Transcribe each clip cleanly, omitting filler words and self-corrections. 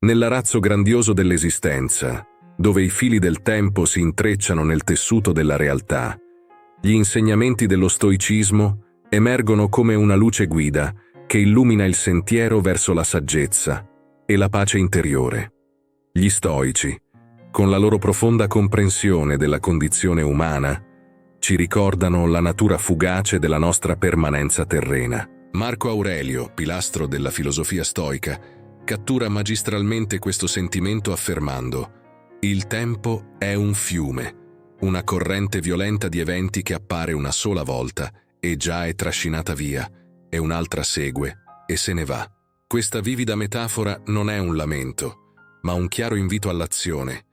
Nell'arazzo grandioso dell'esistenza, dove i fili del tempo si intrecciano nel tessuto della realtà, gli insegnamenti dello stoicismo emergono come una luce guida che illumina il sentiero verso la saggezza e la pace interiore. Gli stoici, con la loro profonda comprensione della condizione umana, ci ricordano la natura fugace della nostra permanenza terrena. Marco Aurelio, pilastro della filosofia stoica, cattura magistralmente questo sentimento affermando: il tempo è un fiume, una corrente violenta di eventi che appare una sola volta e già è trascinata via, e un'altra segue e se ne va. Questa vivida metafora non è un lamento, ma un chiaro invito all'azione,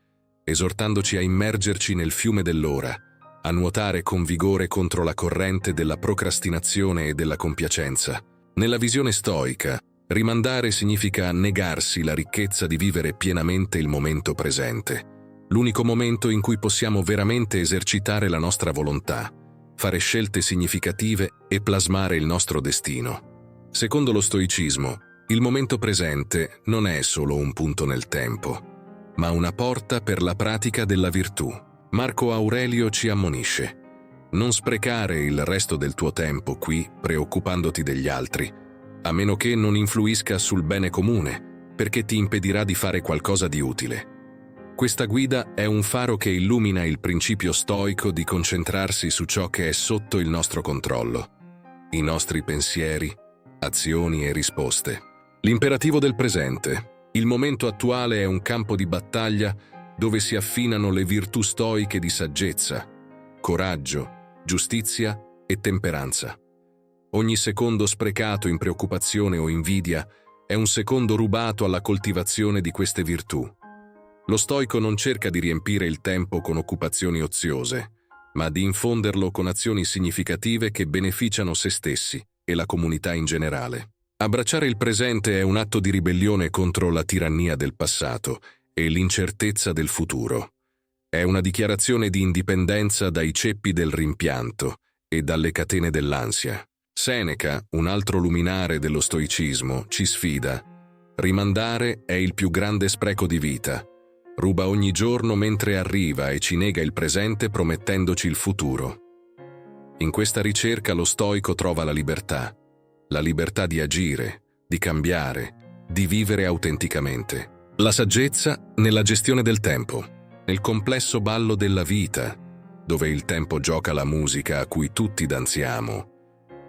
esortandoci a immergerci nel fiume dell'ora, a nuotare con vigore contro la corrente della procrastinazione e della compiacenza. Nella visione stoica, rimandare significa negarsi la ricchezza di vivere pienamente il momento presente, l'unico momento in cui possiamo veramente esercitare la nostra volontà, fare scelte significative e plasmare il nostro destino. Secondo lo stoicismo, il momento presente non è solo un punto nel tempo, ma una porta per la pratica della virtù. Marco Aurelio ci ammonisce: non sprecare il resto del tuo tempo qui preoccupandoti degli altri, a meno che non influisca sul bene comune, perché ti impedirà di fare qualcosa di utile. Questa guida è un faro che illumina il principio stoico di concentrarsi su ciò che è sotto il nostro controllo, i nostri pensieri, azioni e risposte. L'imperativo del presente. Il momento attuale è un campo di battaglia dove si affinano le virtù stoiche di saggezza, coraggio, giustizia e temperanza. Ogni secondo sprecato in preoccupazione o invidia è un secondo rubato alla coltivazione di queste virtù. Lo stoico non cerca di riempire il tempo con occupazioni oziose, ma di infonderlo con azioni significative che beneficiano se stessi e la comunità in generale. Abbracciare il presente è un atto di ribellione contro la tirannia del passato e l'incertezza del futuro. È una dichiarazione di indipendenza dai ceppi del rimpianto e dalle catene dell'ansia. Seneca, un altro luminare dello stoicismo, ci sfida: rimandare è il più grande spreco di vita. Ruba ogni giorno mentre arriva e ci nega il presente promettendoci il futuro. In questa ricerca lo stoico trova la libertà di agire, di cambiare, di vivere autenticamente. La saggezza nella gestione del tempo, nel complesso ballo della vita, dove il tempo gioca la musica a cui tutti danziamo.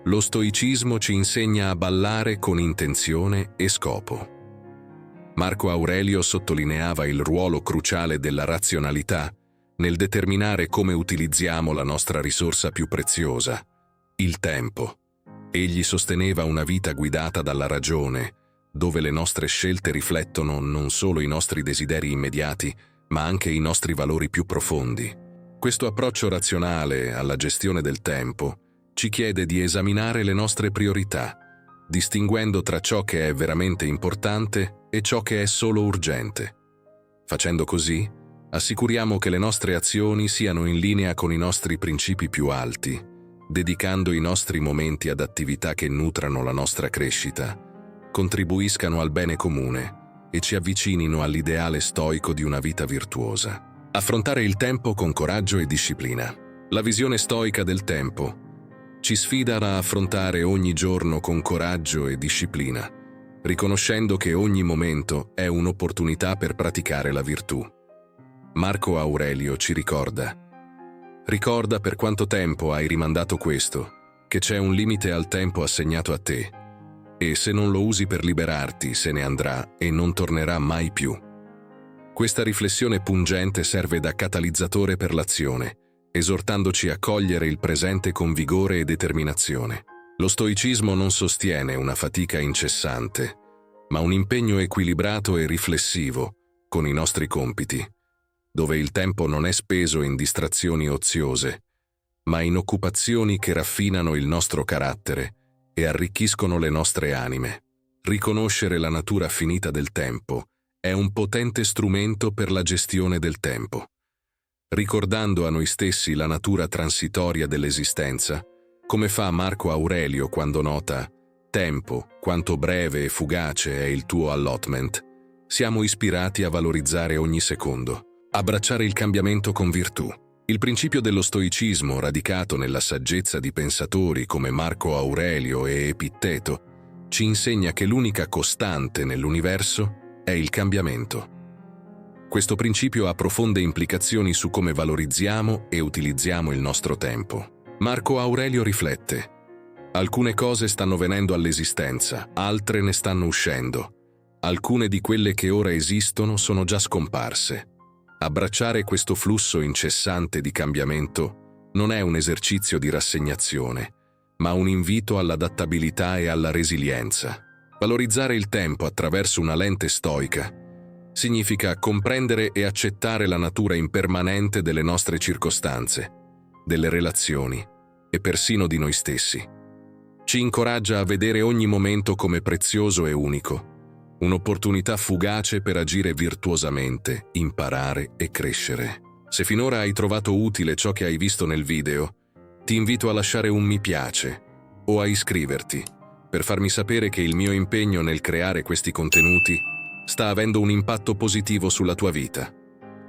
Lo stoicismo ci insegna a ballare con intenzione e scopo. Marco Aurelio sottolineava il ruolo cruciale della razionalità nel determinare come utilizziamo la nostra risorsa più preziosa, il tempo. Egli sosteneva una vita guidata dalla ragione, dove le nostre scelte riflettono non solo i nostri desideri immediati, ma anche i nostri valori più profondi. Questo approccio razionale alla gestione del tempo ci chiede di esaminare le nostre priorità, distinguendo tra ciò che è veramente importante e ciò che è solo urgente. Facendo così, assicuriamo che le nostre azioni siano in linea con i nostri principi più alti, dedicando i nostri momenti ad attività che nutrano la nostra crescita, contribuiscano al bene comune e ci avvicinino all'ideale stoico di una vita virtuosa. Affrontare il tempo con coraggio e disciplina. La visione stoica del tempo ci sfida a affrontare ogni giorno con coraggio e disciplina, riconoscendo che ogni momento è un'opportunità per praticare la virtù. Marco Aurelio ci ricorda: ricorda per quanto tempo hai rimandato questo, che c'è un limite al tempo assegnato a te, e se non lo usi per liberarti se ne andrà e non tornerà mai più. Questa riflessione pungente serve da catalizzatore per l'azione, esortandoci a cogliere il presente con vigore e determinazione. Lo stoicismo non sostiene una fatica incessante, ma un impegno equilibrato e riflessivo con i nostri compiti, dove il tempo non è speso in distrazioni oziose, ma in occupazioni che raffinano il nostro carattere e arricchiscono le nostre anime. Riconoscere la natura finita del tempo è un potente strumento per la gestione del tempo. Ricordando a noi stessi la natura transitoria dell'esistenza, come fa Marco Aurelio quando nota: tempo, quanto breve e fugace è il tuo allotment, Siamo ispirati a valorizzare ogni secondo, abbracciare il cambiamento con virtù. Il principio dello stoicismo, radicato nella saggezza di pensatori come Marco Aurelio e Epitteto, ci insegna che l'unica costante nell'universo è il cambiamento. Questo principio ha profonde implicazioni su come valorizziamo e utilizziamo il nostro tempo. Marco Aurelio riflette: alcune cose stanno venendo all'esistenza, altre ne stanno uscendo. Alcune di quelle che ora esistono sono già scomparse. Abbracciare questo flusso incessante di cambiamento non è un esercizio di rassegnazione, ma un invito all'adattabilità e alla resilienza. Valorizzare il tempo attraverso una lente stoica significa comprendere e accettare la natura impermanente delle nostre circostanze, delle relazioni e persino di noi stessi. Ci incoraggia a vedere ogni momento come prezioso e unico, un'opportunità fugace per agire virtuosamente, imparare e crescere. Se finora hai trovato utile ciò che hai visto nel video, ti invito a lasciare un mi piace o a iscriverti per farmi sapere che il mio impegno nel creare questi contenuti sta avendo un impatto positivo sulla tua vita.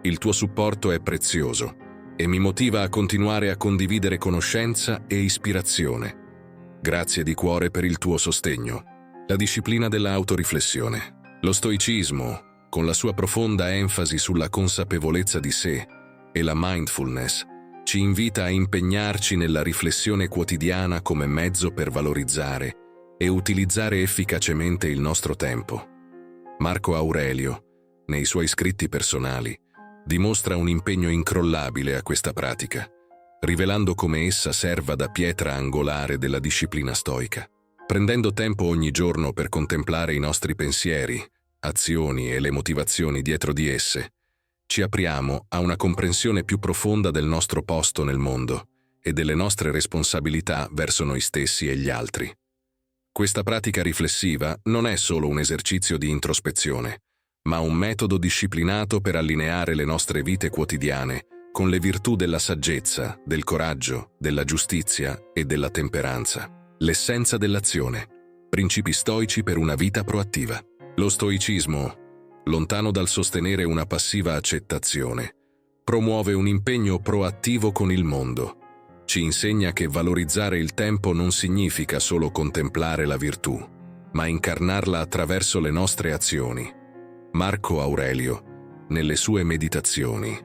Il tuo supporto è prezioso e mi motiva a continuare a condividere conoscenza e ispirazione. Grazie di cuore per il tuo sostegno. La disciplina dell'autoriflessione. Lo stoicismo, con la sua profonda enfasi sulla consapevolezza di sé e la mindfulness, ci invita a impegnarci nella riflessione quotidiana come mezzo per valorizzare e utilizzare efficacemente il nostro tempo. Marco Aurelio, nei suoi scritti personali, dimostra un impegno incrollabile a questa pratica, rivelando come essa serva da pietra angolare della disciplina stoica. Prendendo tempo ogni giorno per contemplare i nostri pensieri, azioni e le motivazioni dietro di esse, ci apriamo a una comprensione più profonda del nostro posto nel mondo e delle nostre responsabilità verso noi stessi e gli altri. Questa pratica riflessiva non è solo un esercizio di introspezione, ma un metodo disciplinato per allineare le nostre vite quotidiane con le virtù della saggezza, del coraggio, della giustizia e della temperanza. L'essenza dell'azione. Principi stoici per una vita proattiva. Lo stoicismo, lontano dal sostenere una passiva accettazione, promuove un impegno proattivo con il mondo. Ci insegna che valorizzare il tempo non significa solo contemplare la virtù, ma incarnarla attraverso le nostre azioni. Marco Aurelio, nelle sue meditazioni,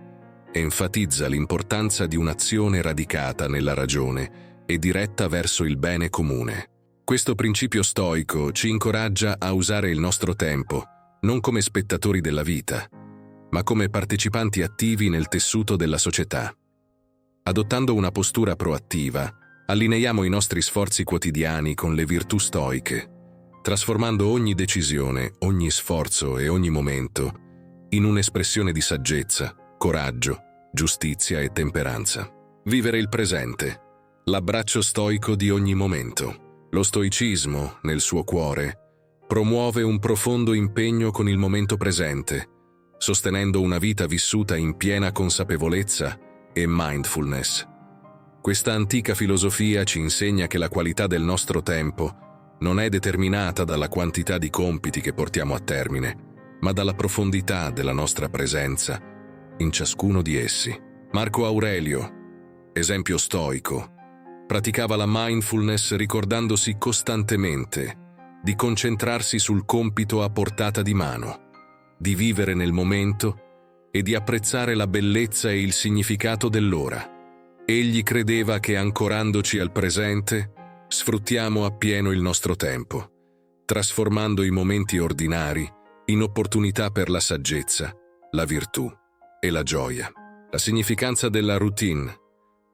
enfatizza l'importanza di un'azione radicata nella ragione e diretta verso il bene comune. Questo principio stoico ci incoraggia a usare il nostro tempo non come spettatori della vita, ma come partecipanti attivi nel tessuto della società. Adottando una postura proattiva, allineiamo i nostri sforzi quotidiani con le virtù stoiche, trasformando ogni decisione, ogni sforzo e ogni momento in un'espressione di saggezza, coraggio, giustizia e temperanza. Vivere il presente. L'abbraccio stoico di ogni momento. Lo stoicismo, nel suo cuore, promuove un profondo impegno con il momento presente, sostenendo una vita vissuta in piena consapevolezza e mindfulness. Questa antica filosofia ci insegna che la qualità del nostro tempo non è determinata dalla quantità di compiti che portiamo a termine, ma dalla profondità della nostra presenza in ciascuno di essi. Marco Aurelio, esempio stoico, praticava la mindfulness ricordandosi costantemente di concentrarsi sul compito a portata di mano, di vivere nel momento e di apprezzare la bellezza e il significato dell'ora. Egli credeva che ancorandoci al presente, sfruttiamo appieno il nostro tempo, trasformando i momenti ordinari in opportunità per la saggezza, la virtù e la gioia. La significanza della routine.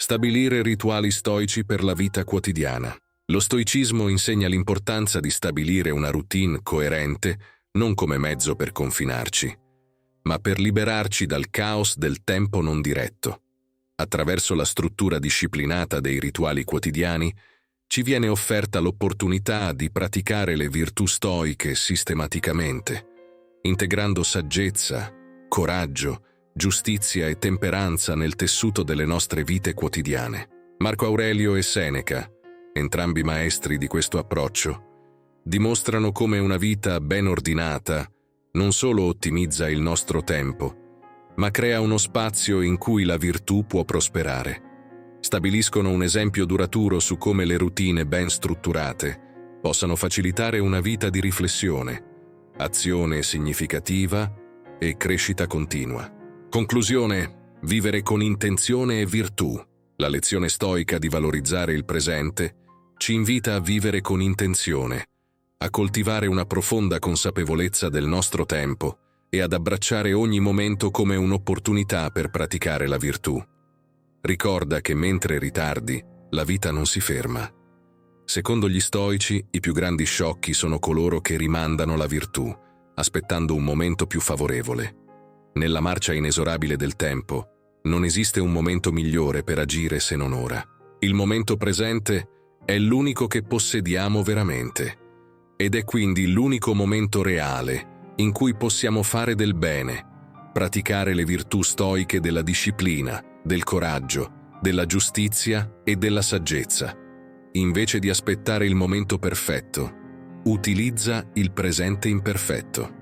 Stabilire rituali stoici per la vita quotidiana. Lo stoicismo insegna l'importanza di stabilire una routine coerente non come mezzo per confinarci, ma per liberarci dal caos del tempo non diretto. Attraverso la struttura disciplinata dei rituali quotidiani, ci viene offerta l'opportunità di praticare le virtù stoiche sistematicamente, integrando saggezza, coraggio, giustizia e temperanza nel tessuto delle nostre vite quotidiane. Marco Aurelio e Seneca, entrambi maestri di questo approccio, dimostrano come una vita ben ordinata non solo ottimizza il nostro tempo, ma crea uno spazio in cui la virtù può prosperare. Stabiliscono un esempio duraturo su come le routine ben strutturate possano facilitare una vita di riflessione, azione significativa e crescita continua. Conclusione: vivere con intenzione e virtù. La lezione stoica di valorizzare il presente ci invita a vivere con intenzione, a coltivare una profonda consapevolezza del nostro tempo e ad abbracciare ogni momento come un'opportunità per praticare la virtù. Ricorda che mentre ritardi, la vita non si ferma. Secondo gli stoici, i più grandi sciocchi sono coloro che rimandano la virtù, aspettando un momento più favorevole. Nella marcia inesorabile del tempo, non esiste un momento migliore per agire se non ora. Il momento presente è l'unico che possediamo veramente, ed è quindi l'unico momento reale in cui possiamo fare del bene, praticare le virtù stoiche della disciplina, del coraggio, della giustizia e della saggezza. Invece di aspettare il momento perfetto, utilizza il presente imperfetto.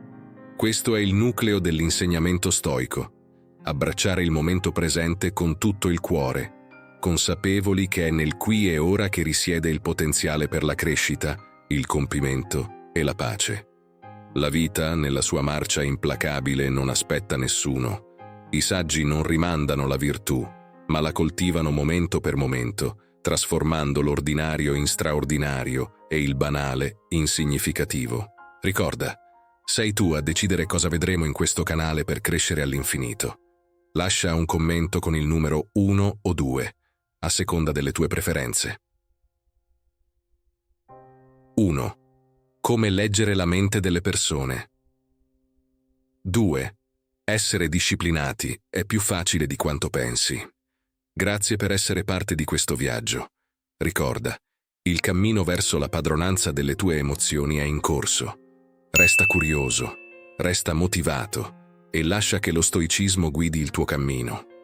Questo è il nucleo dell'insegnamento stoico. Abbracciare il momento presente con tutto il cuore, consapevoli che è nel qui e ora che risiede il potenziale per la crescita, il compimento e la pace. La vita, nella sua marcia implacabile, non aspetta nessuno. I saggi non rimandano la virtù, ma la coltivano momento per momento, trasformando l'ordinario in straordinario e il banale in significativo. Ricorda, sei tu a decidere cosa vedremo in questo canale per crescere all'infinito. Lascia un commento con il numero 1 o 2, a seconda delle tue preferenze. 1. Come leggere la mente delle persone. 2. Essere disciplinati è più facile di quanto pensi. Grazie per essere parte di questo viaggio. Ricorda, il cammino verso la padronanza delle tue emozioni è in corso. Resta curioso, resta motivato e lascia che lo stoicismo guidi il tuo cammino.